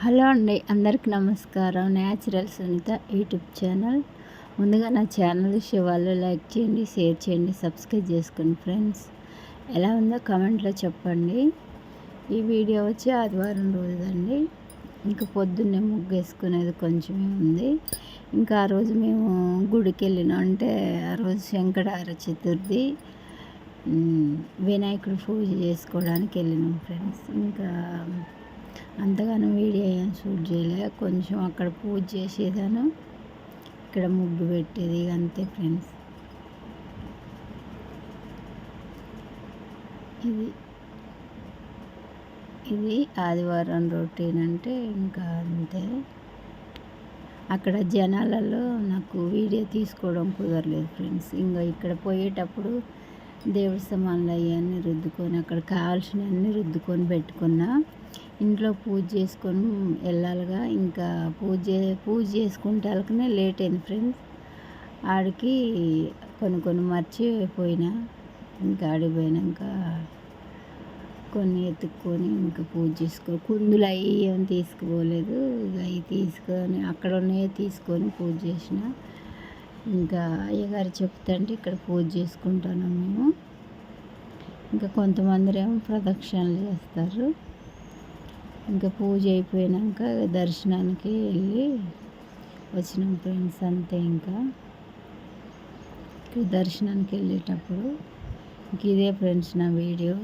Hello అండి, అందరికి నమస్కారం. Natural Sunitha YouTube channel. ముందుగా నా ఛానల్ వాళ్ళు లైక్ చేయండి, షేర్ చేయండి, సబ్స్క్రైబ్ చేసుకోండి ఫ్రెండ్స్. ఎలా ఉందో కామెంట్లో చెప్పండి. ఈ వీడియో వచ్చి ఆదివారం రోజుదండి. ఇంకా పొద్దున్నే ముగ్గు వేసుకునేది కొంచెమే ఉంది. ఇంకా ఆ రోజు మేము గుడికి వెళ్ళినాం. అంటే ఆ రోజు శంకరార చతుర్థి, వినాయకుడు పూజ చేసుకోవడానికి వెళ్ళినాం ఫ్రెండ్స్. ఇంకా అంతగానో వీడియో ఏం షూట్ చేయలే. కొంచెం అక్కడ పూజ చేసేదాను, ఇక్కడ ముగ్గు పెట్టేది, అంతే ఫ్రెండ్స్. ఇది ఆదివారం రొటీన్ అంటే ఇంకా అంతే. అక్కడ జనాలలో నాకు వీడియో తీసుకోవడం కుదరలేదు ఫ్రెండ్స్. ఇంకా ఇక్కడ పోయేటప్పుడు దేవుడి సామాన్లు అవన్నీ రుద్దుకొని, అక్కడ కావాల్సినవన్నీ రుద్దుకొని పెట్టుకున్నా. ఇంట్లో పూజ చేసుకొని వెళ్ళాలిగా. ఇంకా పూజ చేసుకుంటే వాళ్ళకనే లేట్ అయింది ఫ్రెండ్స్. ఆడికి కొన్ని మర్చిపోయినా. ఇంకా ఆడిపోయినాక కొన్ని ఎత్తుక్కొని ఇంకా పూజ కుందులు అవి ఏం తీసుకుపోలేదు. ఇక అవి తీసుకొని అక్కడ ఉన్నాయే తీసుకొని పూజ చేసిన. ఇంకా అయ్యగారు చెప్తుంటే ఇక్కడ పూజ చేసుకుంటాను మేము. ఇంకా కొంతమంది ఏమో ప్రదక్షిణలు చేస్తారు. ఇంకా పూజ అయిపోయాక దర్శనానికి వెళ్ళి వచ్చినాం ఫ్రెండ్స్, అంతే. ఇంకా దర్శనానికి వెళ్ళేటప్పుడు ఇంక ఇదే ఫ్రెండ్స్ నా వీడియో.